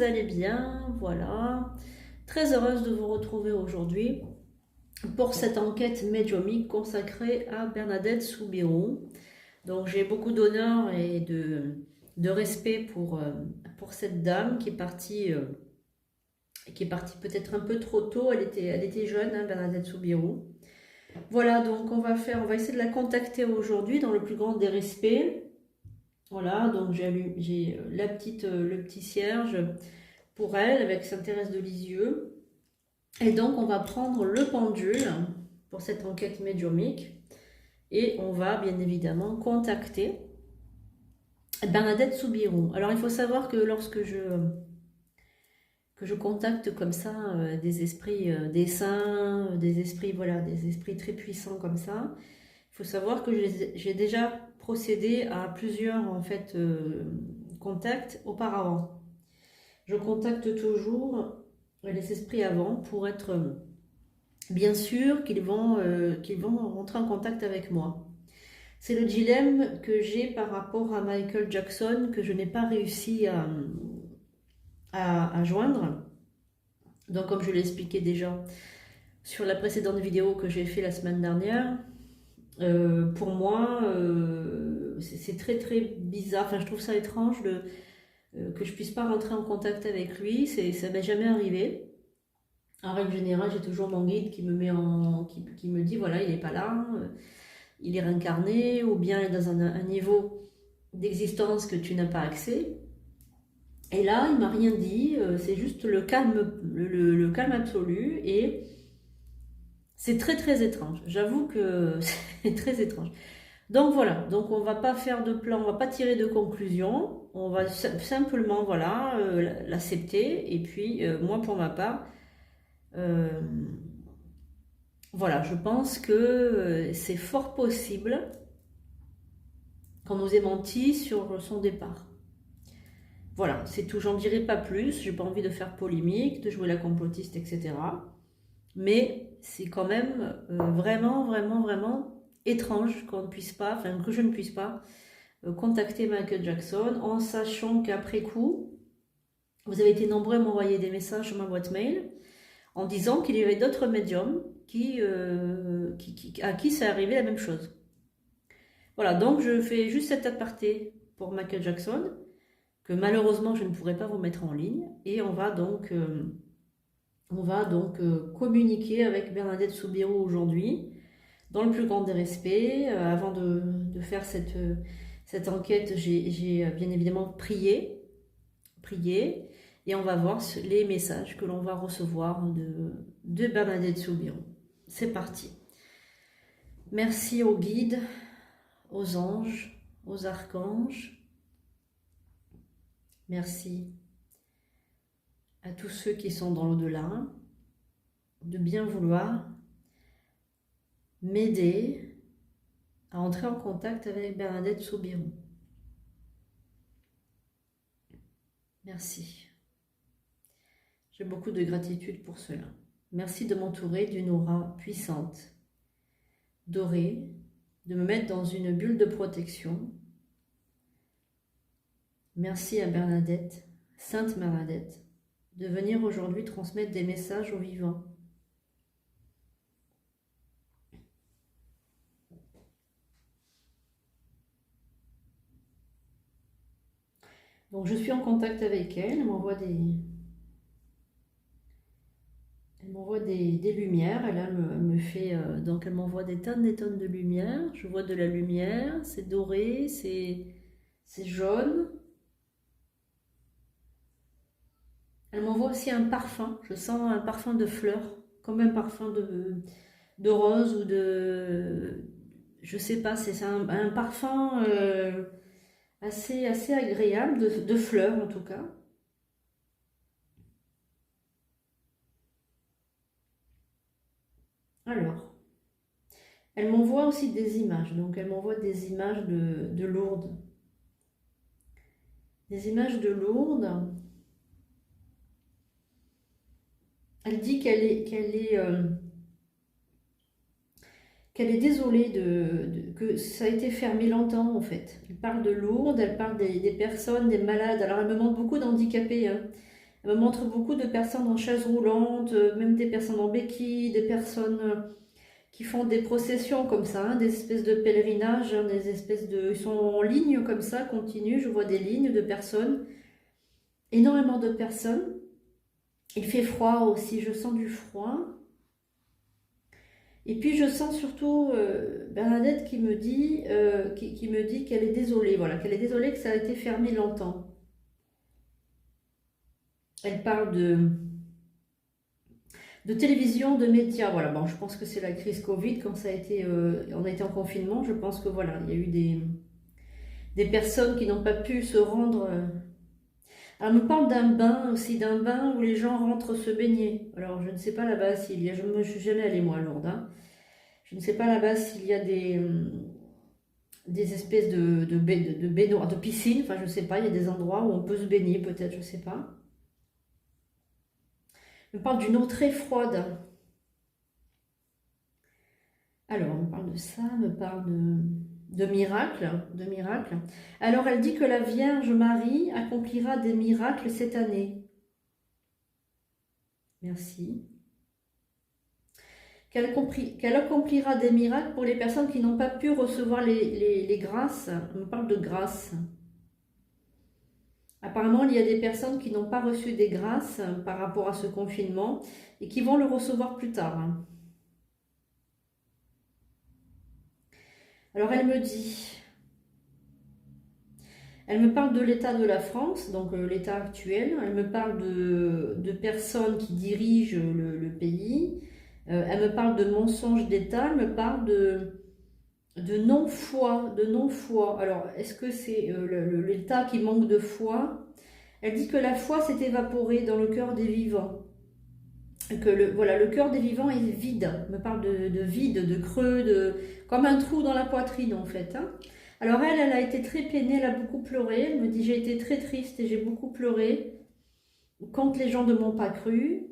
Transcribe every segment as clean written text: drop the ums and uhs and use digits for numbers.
vous allez bien, voilà. Très heureuse de vous retrouver aujourd'hui pour cette enquête médiumique consacrée à Bernadette Soubirous. Donc j'ai beaucoup d'honneur et de respect pour cette dame qui est partie peut-être un peu trop tôt. Elle était jeune, hein, Bernadette Soubirous. Voilà, donc on va essayer de la contacter aujourd'hui dans le plus grand des respects. Voilà, donc j'ai le petit cierge pour elle avec Sainte Thérèse de Lisieux. Et donc on va prendre le pendule pour cette enquête médiumique et on va bien évidemment contacter Bernadette Soubirous. Alors il faut savoir que lorsque je contacte comme ça des esprits, des saints, des esprits, voilà, des esprits très puissants comme ça, il faut savoir que j'ai déjà procédé à plusieurs en fait contacts auparavant. Je contacte toujours les esprits avant pour être bien sûr qu'ils vont rentrer en contact avec moi. C'est le dilemme que j'ai par rapport à Michael Jackson que je n'ai pas réussi à joindre. Donc comme je l'ai expliqué déjà sur la précédente vidéo que j'ai fait la semaine dernière, pour moi c'est très très bizarre, enfin je trouve ça étrange que je puisse pas rentrer en contact avec lui, ça m'est jamais arrivé. En règle générale, j'ai toujours mon guide qui me dit voilà, il n'est pas là, il est réincarné, ou bien il est dans un niveau d'existence que tu n'as pas accès. Et là, il m'a rien dit, c'est juste le calme, le calme absolu, et c'est très très étrange. J'avoue que c'est très étrange. Donc voilà, donc on va pas faire de plan, on va pas tirer de conclusion, on va simplement voilà l'accepter. Et puis moi pour ma part, voilà, je pense que c'est fort possible qu'on nous ait menti sur son départ. Voilà, c'est tout, j'en dirai pas plus, j'ai pas envie de faire polémique, de jouer la complotiste, etc. Mais c'est quand même vraiment, vraiment, vraiment étrange qu'on ne puisse pas, enfin que je ne puisse pas contacter Michael Jackson en sachant qu'après coup, vous avez été nombreux à m'envoyer des messages sur ma boîte mail en disant qu'il y avait d'autres médiums à qui ça arrivait la même chose. Voilà, donc je fais juste cet aparté pour Michael Jackson, que malheureusement je ne pourrai pas vous mettre en ligne, et on va donc communiquer avec Bernadette Soubirous aujourd'hui, dans le plus grand des respects. Avant de faire cette enquête, j'ai bien évidemment prié, et on va voir les messages que l'on va recevoir de Bernadette Soubirous. C'est parti. Merci aux guides, aux anges, aux archanges. Merci à tous ceux qui sont dans l'au-delà, de bien vouloir m'aider à entrer en contact avec Bernadette Soubirous. Merci. J'ai beaucoup de gratitude pour cela. Merci de m'entourer d'une aura puissante, dorée, de me mettre dans une bulle de protection. Merci à Bernadette, Sainte Bernadette, de venir aujourd'hui transmettre des messages aux vivants. Donc je suis en contact avec elle, elle m'envoie des lumières, elle me fait, donc elle m'envoie des tonnes de lumière, je vois de la lumière, c'est doré, c'est jaune. Elle m'envoie aussi un parfum, je sens un parfum de fleurs, comme un parfum de rose ou je sais pas, c'est un parfum assez agréable, de fleurs en tout cas. Alors, elle m'envoie aussi des images, donc elle m'envoie des images de Lourdes. Des images de Lourdes. Elle dit qu'elle est désolée que ça a été fermé longtemps en fait. Elle parle de Lourdes, elle parle des personnes, des malades. Alors elle me montre beaucoup d'handicapés, hein. Elle me montre beaucoup de personnes en chaise roulante, même des personnes en béquille, des personnes qui font des processions comme ça, hein, des espèces de pèlerinages, hein, ils sont en ligne comme ça, continue, je vois des lignes de personnes, énormément de personnes. Il fait froid aussi, je sens du froid. Et puis je sens surtout Bernadette qui me dit qu'elle est désolée, voilà, qu'elle est désolée que ça a été fermé longtemps. Elle parle de télévision, de médias, voilà, bon, je pense que c'est la crise Covid, quand ça a été, on a été en confinement, je pense que voilà, il y a eu des personnes qui n'ont pas pu se rendre. Alors, elle me parle d'un bain aussi, d'un bain où les gens rentrent se baigner. Alors, je ne sais pas là-bas s'il y a, je ne suis jamais allée moi à Lourdes, hein. Je ne sais pas là-bas s'il y a des espèces de baignoires, de piscines, enfin je ne sais pas, il y a des endroits où on peut se baigner peut-être, je ne sais pas. Elle me parle d'une eau très froide. Alors, on me parle de ça, elle me parle de miracles, Alors, elle dit que la Vierge Marie accomplira des miracles cette année. Merci. Qu'elle accomplira des miracles pour les personnes qui n'ont pas pu recevoir les grâces. On me parle de grâces. Apparemment, il y a des personnes qui n'ont pas reçu des grâces par rapport à ce confinement et qui vont le recevoir plus tard. Alors, elle me parle de l'état de la France, donc l'état actuel. Elle me parle de personnes qui dirigent le pays. Elle me parle de mensonges d'État. Elle me parle de non-foi, Alors, est-ce que c'est l'État qui manque de foi? Elle dit que la foi s'est évaporée dans le cœur des vivants. Que le cœur des vivants est vide. Elle me parle de vide, de creux, comme un trou dans la poitrine en fait, hein. Alors elle a été très peinée, elle a beaucoup pleuré. Elle me dit j'ai été très triste et j'ai beaucoup pleuré quand les gens ne m'ont pas cru,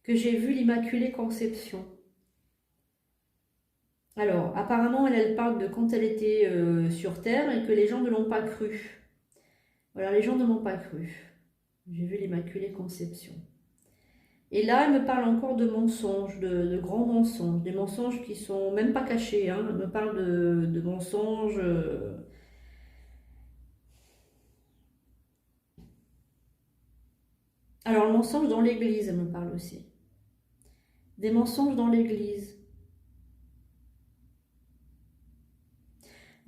que j'ai vu l'Immaculée Conception. Alors, apparemment, elle parle de quand elle était sur Terre et que les gens ne l'ont pas cru. Voilà, les gens ne m'ont pas cru. J'ai vu l'Immaculée Conception. Et là, elle me parle encore de mensonges, de grands mensonges, des mensonges qui sont même pas cachés, hein. Elle me parle de mensonges. Alors, le mensonge dans l'Église, elle me parle aussi. Des mensonges dans l'Église.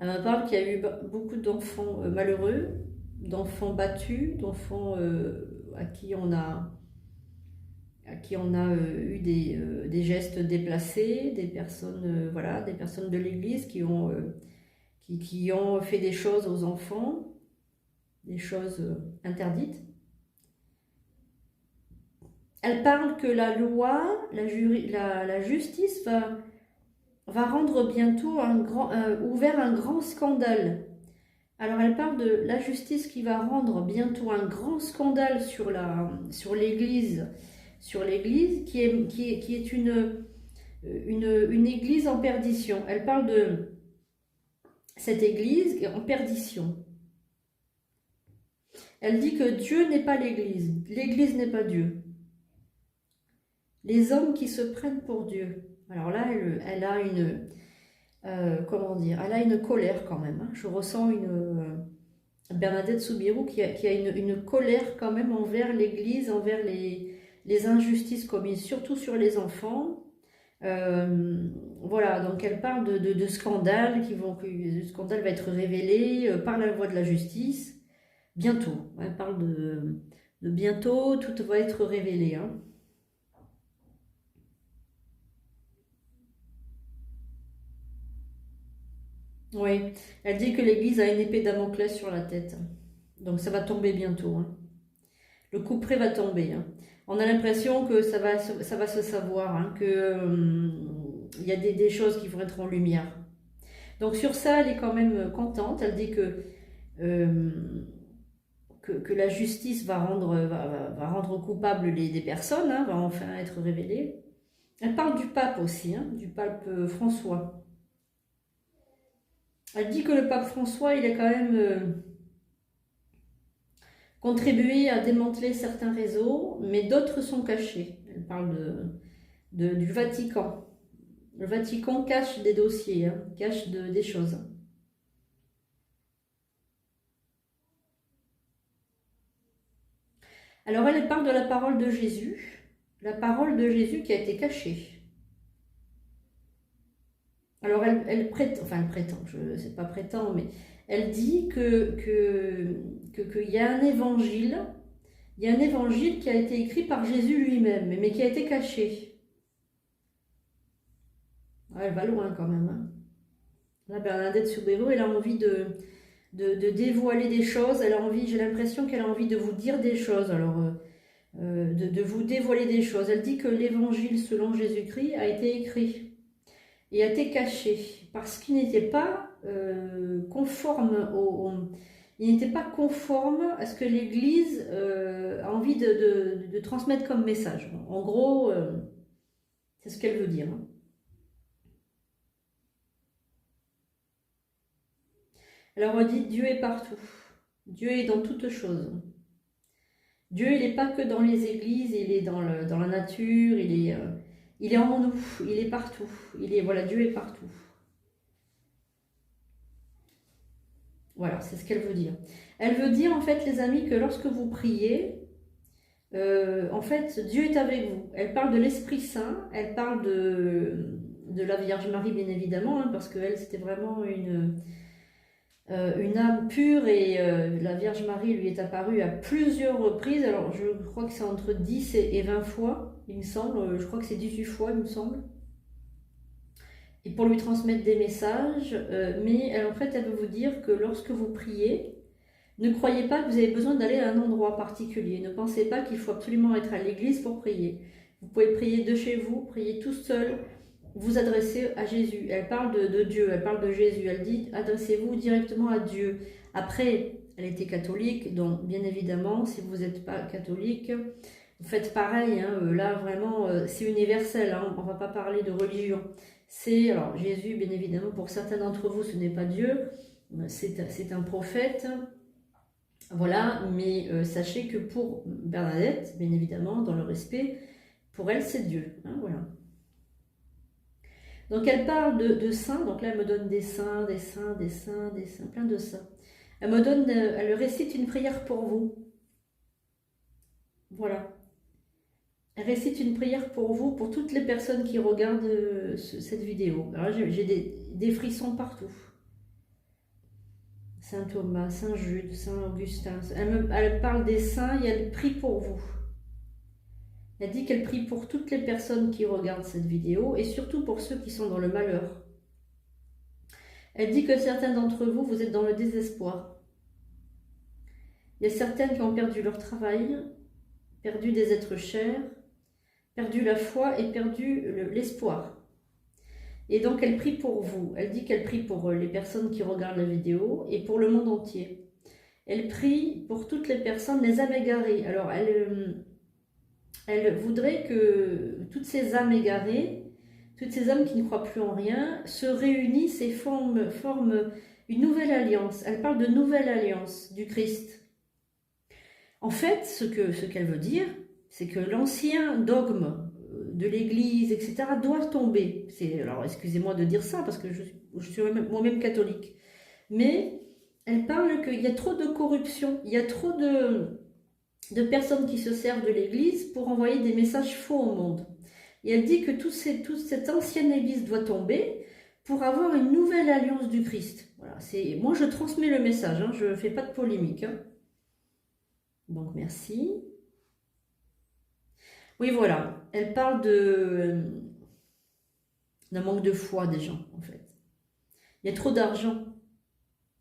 Elle me parle qu'il y a eu beaucoup d'enfants malheureux, d'enfants battus, d'enfants à qui on a eu des gestes déplacés, des personnes, voilà, des personnes de l'Église qui ont fait des choses aux enfants, des choses interdites. Elle parle que la loi, la justice va rendre bientôt ouvert un grand scandale. Alors elle parle de la justice qui va rendre bientôt un grand scandale sur l'Église qui est une église en perdition. Elle parle de cette église en perdition. Elle dit que Dieu n'est pas l'église n'est pas Dieu. Les hommes qui se prennent pour Dieu. Alors là, elle a comment dire, elle a une colère quand même, hein. Je ressens Bernadette Soubirous qui a une colère quand même envers l'église, envers les injustices commises, surtout sur les enfants. Voilà, donc elle parle de scandales le scandale va être révélé par la voie de la justice bientôt. Elle parle de bientôt, tout va être révélé, hein. Oui, elle dit que l'Église a une épée Damoclès sur la tête. Donc ça va tomber bientôt, hein. Le couperet va tomber, hein. On a l'impression que ça va se savoir, hein, que il y a des choses qui vont être en lumière. Donc sur ça, elle est quand même contente. Elle dit euh, que la justice va rendre coupable des personnes, hein, va enfin être révélée. Elle parle du pape aussi, hein, du pape François. Elle dit que le pape François, il a quand même contribué à démanteler certains réseaux, mais d'autres sont cachés. Elle parle du Vatican. Le Vatican cache des dossiers, hein, cache des choses. Alors elle parle de la parole de Jésus qui a été cachée. Alors elle prétend, je sais pas prétend, mais elle dit qu'il y a un évangile, qui a été écrit par Jésus lui-même, mais qui a été caché. Ouais, elle va loin quand même, hein. Là, Bernadette Soubirous, elle a envie de dévoiler des choses, j'ai l'impression qu'elle a envie de vous dire des choses, alors de vous dévoiler des choses. Elle dit que l'évangile selon Jésus-Christ a été écrit et a été caché parce qu'il n'était pas il n'était pas conforme à ce que l'Église a envie de transmettre comme message. En gros, c'est ce qu'elle veut dire, hein. Alors on dit Dieu est partout. Dieu est dans toutes choses. Dieu, il n'est pas que dans les églises, il est dans la nature, il est en nous, il est partout. Voilà, Dieu est partout. Voilà, c'est ce qu'elle veut dire. Elle veut dire en fait, les amis, que lorsque vous priez, en fait, Dieu est avec vous. Elle parle de l'Esprit Saint, elle parle de la Vierge Marie, bien évidemment, hein, parce qu'elle, c'était vraiment une âme pure et la Vierge Marie lui est apparue à plusieurs reprises. Alors, je crois que c'est entre 10 et 20 fois, il me semble. Je crois que c'est 18 fois, il me semble. Et pour lui transmettre des messages. Mais en fait, elle veut vous dire que lorsque vous priez, ne croyez pas que vous avez besoin d'aller à un endroit particulier. Ne pensez pas qu'il faut absolument être à l'église pour prier. Vous pouvez prier de chez vous, prier tout seul, vous adresser à Jésus. Elle parle de Dieu, elle parle de Jésus. Elle dit adressez-vous directement à Dieu. Après, elle était catholique, donc bien évidemment, si vous n'êtes pas catholique, vous faites pareil, hein. Là, vraiment, c'est universel, hein. On ne va pas parler de religion. Alors Jésus, bien évidemment, pour certains d'entre vous, ce n'est pas Dieu, c'est un prophète. Voilà, mais sachez que pour Bernadette, bien évidemment, dans le respect, pour elle, c'est Dieu. Hein, voilà. Donc elle parle de saints, donc là elle me donne des saints, des saints, des saints, des saints, plein de saints. Elle récite une prière pour vous. Voilà. Elle récite une prière pour vous, pour toutes les personnes qui regardent cette vidéo. Alors j'ai des frissons partout. Saint Thomas, Saint Jude, Saint Augustin. Elle parle des saints et elle prie pour vous. Elle dit qu'elle prie pour toutes les personnes qui regardent cette vidéo et surtout pour ceux qui sont dans le malheur. Elle dit que certains d'entre vous, vous êtes dans le désespoir. Il y a certaines qui ont perdu leur travail, perdu des êtres chers, perdu la foi et perdu l'espoir. Et donc elle prie pour vous. Elle dit qu'elle prie pour les personnes qui regardent la vidéo et pour le monde entier. Elle prie pour toutes les personnes, les âmes égarées. Alors elle voudrait que toutes ces âmes égarées, toutes ces âmes qui ne croient plus en rien, se réunissent et forment une nouvelle alliance. Elle parle de nouvelle alliance du Christ. En fait, ce qu'elle veut dire, c'est que l'ancien dogme de l'Église, etc., doit tomber. Alors, excusez-moi de dire ça, parce que je suis moi-même catholique. Mais elle parle qu'il y a trop de corruption, il y a trop de personnes qui se servent de l'Église pour envoyer des messages faux au monde. Et elle dit que toute cette ancienne Église doit tomber pour avoir une nouvelle alliance du Christ. Voilà, moi, je transmets le message, hein, je ne fais pas de polémique. Hein. Donc, merci. Oui, voilà. Elle parle d'un manque de foi des gens, en fait. Il y a trop d'argent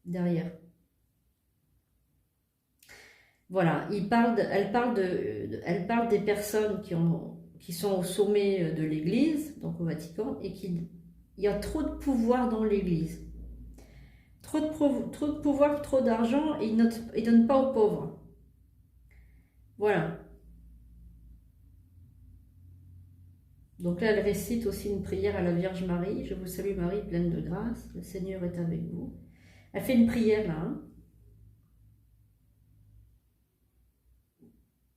derrière. Voilà, elle parle des personnes qui sont au sommet de l'Église, donc au Vatican, et il y a trop de pouvoir dans l'Église. Trop de pouvoir, trop d'argent, et ils ne donnent pas aux pauvres. Voilà. Donc là, elle récite aussi une prière à la Vierge Marie. Je vous salue Marie, pleine de grâce, le Seigneur est avec vous. Elle fait une prière là. Hein.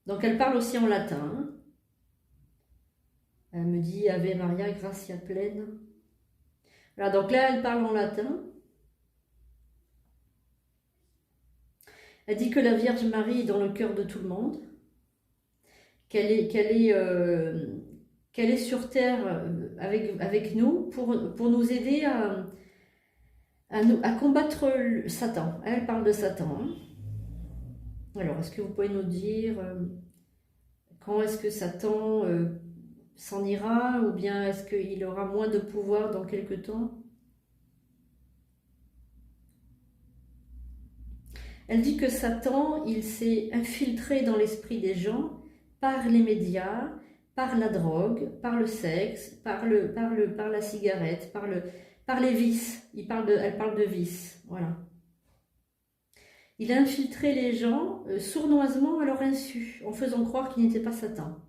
Donc elle parle aussi en latin. Hein. Elle me dit Ave Maria, gratia pleine. Voilà, donc là, elle parle en latin. Elle dit que la Vierge Marie est dans le cœur de tout le monde, qu'elle est sur terre avec nous pour nous aider à combattre Satan. Elle parle de Satan. Hein. Alors, est-ce que vous pouvez nous dire quand est-ce que Satan s'en ira, ou bien est-ce qu'il aura moins de pouvoir dans quelque temps? Elle dit que Satan, il s'est infiltré dans l'esprit des gens par les médias, par la drogue, par le sexe, par la cigarette, par les vices. Elle parle de vices, voilà. Il a infiltré les gens sournoisement à leur insu, en faisant croire qu'il n'était pas Satan.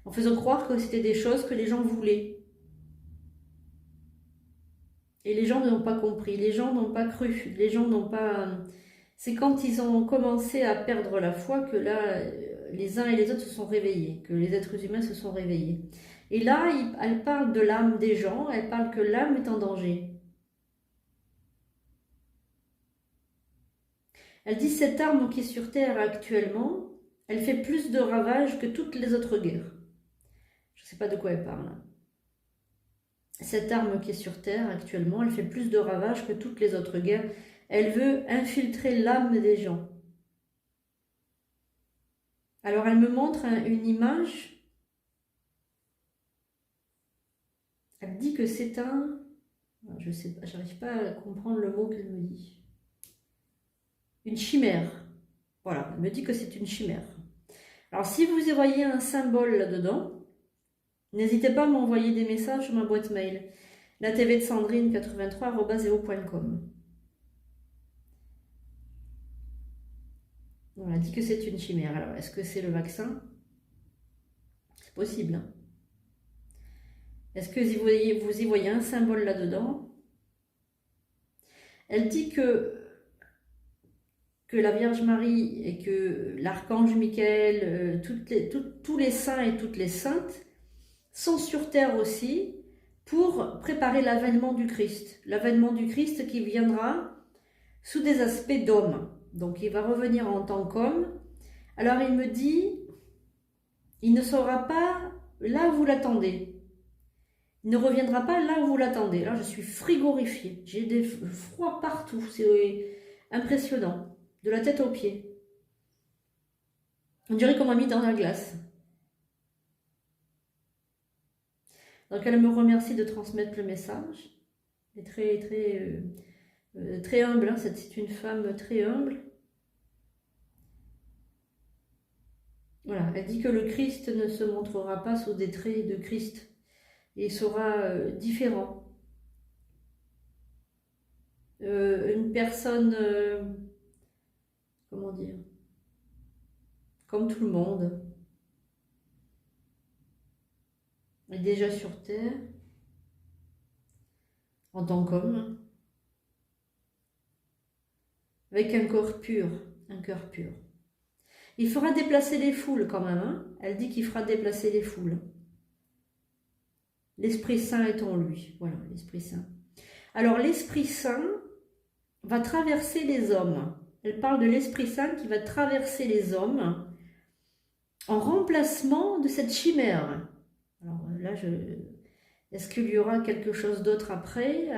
En faisant croire que c'était des choses que les gens voulaient. Et les gens n'ont pas compris, les gens n'ont pas cru, les gens n'ont pas... C'est quand ils ont commencé à perdre la foi que là, les uns et les autres se sont réveillés, que les êtres humains se sont réveillés. Et là, elle parle de l'âme des gens, elle parle que l'âme est en danger. Elle dit cette arme qui est sur Terre actuellement, elle fait plus de ravages que toutes les autres guerres. Je ne sais pas de quoi elle parle. Cette arme qui est sur Terre actuellement, elle fait plus de ravages que toutes les autres guerres. Elle veut infiltrer l'âme des gens. Alors elle me montre une image. Elle dit que c'est un... Je sais pas, j'arrive pas à comprendre le mot qu'elle me dit. Une chimère. Voilà, elle me dit que c'est une chimère. Alors si vous y voyez un symbole là-dedans, n'hésitez pas à m'envoyer des messages sur ma boîte mail. La TV de Sandrine 83@zeo.com. On a dit que c'est une chimère. Alors, est-ce que c'est le vaccin? C'est possible. Hein. Est-ce que vous y voyez un symbole là-dedans? Elle dit que la Vierge Marie et que l'archange Michael, tous les saints et toutes les saintes sont sur terre aussi pour préparer l'avènement du Christ. L'avènement du Christ qui viendra sous des aspects d'homme. Donc il va revenir en tant qu'homme. Alors il me dit, il ne sera pas là où vous l'attendez. Il ne reviendra pas là où vous l'attendez. Là je suis frigorifiée. J'ai des froids partout. C'est impressionnant. De la tête aux pieds. On dirait qu'on m'a mis dans la glace. Donc elle me remercie de transmettre le message. Elle est très humble, hein. C'est une femme très humble. Voilà, elle dit que le Christ ne se montrera pas sous des traits de Christ. Il sera différent. Une personne, comment dire, comme tout le monde. Elle est déjà sur terre, en tant qu'homme, avec un corps pur, un cœur pur. Il fera déplacer les foules quand même, hein. Elle dit qu'il fera déplacer les foules. L'Esprit Saint est en lui, voilà, l'Esprit Saint. Alors l'Esprit Saint va traverser les hommes. Elle parle de l'Esprit Saint qui va traverser les hommes en remplacement de cette chimère. Alors là, est-ce qu'il y aura quelque chose d'autre après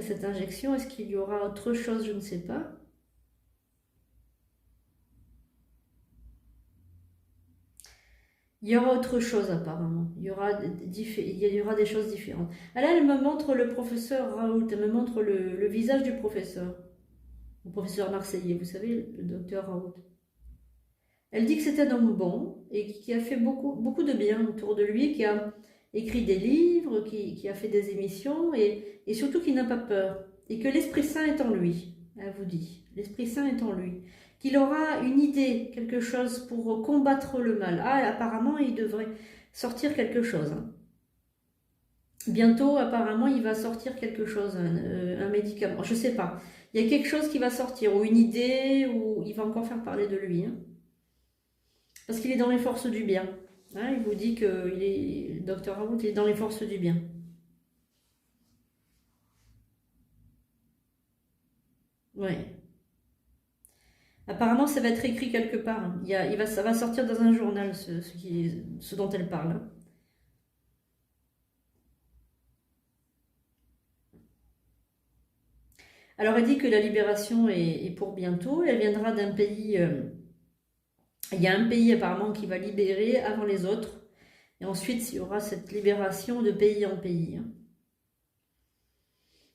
cette injection? Est-ce qu'il y aura autre chose? Je ne sais pas. Il y aura autre chose apparemment. Il y aura des choses différentes. Là, elle me montre le professeur Raoult. Elle me montre le visage du professeur. Le professeur marseillais, vous savez, le docteur Raoult. Elle dit que c'est un homme bon et qui a fait beaucoup de bien autour de lui, qui a écrit des livres, qui a fait des émissions et surtout qui n'a pas peur. Et que l'Esprit Saint est en lui, elle vous dit. L'Esprit Saint est en lui. Qu'il aura une idée, quelque chose pour combattre le mal. Ah, apparemment, il devrait sortir quelque chose. Hein. Bientôt, apparemment, il va sortir quelque chose, un médicament. Je ne sais pas. Il y a quelque chose qui va sortir, ou une idée, ou il va encore faire parler de lui. Hein. Parce qu'il est dans les forces du bien. Hein, il vous dit que le docteur Raoult est dans les forces du bien. Ouais. Apparemment, ça va être écrit quelque part. Hein. Ça va sortir dans un journal, ce dont elle parle. Hein. Alors, elle dit que la libération est pour bientôt. Elle viendra d'un pays... il y a un pays apparemment qui va libérer avant les autres. Et ensuite, il y aura cette libération de pays en pays. Hein.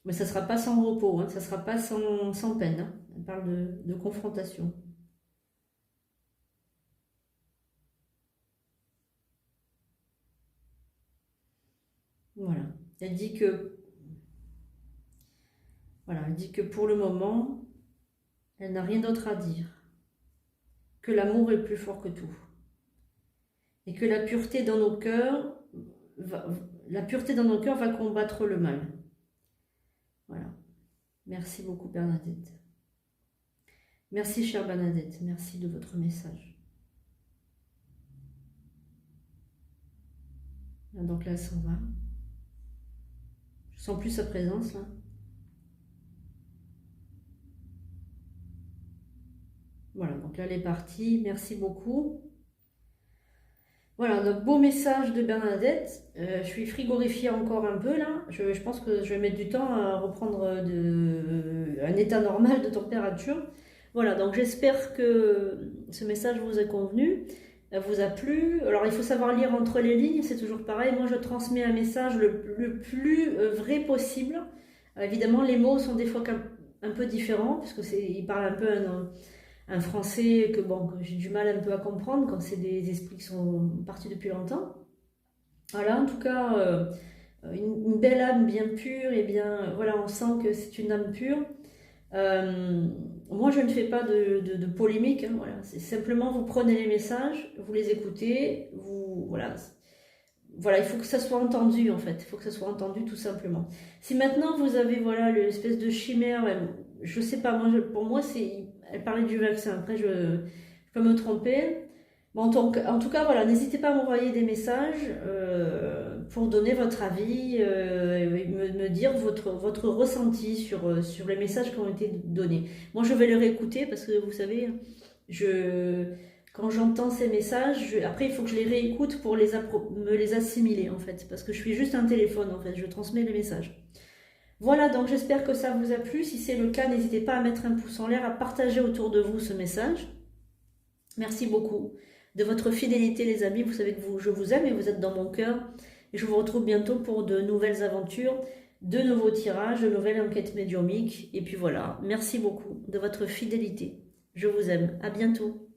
Mais ça ne sera pas sans repos, hein. Ça ne sera pas sans peine. Hein. On parle de confrontation. Voilà. Elle dit que, elle dit que pour le moment, elle n'a rien d'autre à dire. Que l'amour est plus fort que tout. Et que la pureté dans nos cœurs va combattre le mal. Voilà. Merci beaucoup Bernadette. Merci chère Bernadette, merci de votre message. Donc là, elle s'en va. Je sens plus sa présence là. Voilà, donc là elle est partie, merci beaucoup. Voilà, donc beau message de Bernadette. Je suis frigorifiée encore un peu là. Je pense que je vais mettre du temps à reprendre un état normal de température. Voilà, donc j'espère que ce message vous a convenu, vous a plu. Alors il faut savoir lire entre les lignes, c'est toujours pareil. Moi je transmets un message le plus vrai possible. Évidemment les mots sont des fois un peu différents, parce qu'il parle un peu un français que j'ai du mal un peu à comprendre quand c'est des esprits qui sont partis depuis longtemps. Voilà, en tout cas, une belle âme bien pure, et bien, voilà, on sent que c'est une âme pure. Moi, je ne fais pas de polémique, hein, voilà. C'est simplement, vous prenez les messages, vous les écoutez, voilà. voilà, il faut que ça soit entendu en fait, il faut que ça soit entendu tout simplement. Si maintenant vous avez voilà l'espèce de chimère, je sais pas, moi, pour moi c'est, elle parlait du vaccin, après je peux me tromper. Bon, en tout cas voilà, n'hésitez pas à m'envoyer des messages pour donner votre avis et me dire votre ressenti sur les messages qui ont été donnés. Moi je vais les réécouter parce que vous savez, je quand j'entends ces messages, après il faut que je les réécoute pour me les assimiler en fait, parce que je suis juste un téléphone en fait, je transmets les messages. Voilà, donc j'espère que ça vous a plu. Si c'est le cas, n'hésitez pas à mettre un pouce en l'air, à partager autour de vous ce message. Merci beaucoup de votre fidélité les amis, vous savez que je vous aime et vous êtes dans mon cœur. Et je vous retrouve bientôt pour de nouvelles aventures, de nouveaux tirages, de nouvelles enquêtes médiumiques. Et puis voilà, merci beaucoup de votre fidélité. Je vous aime, à bientôt.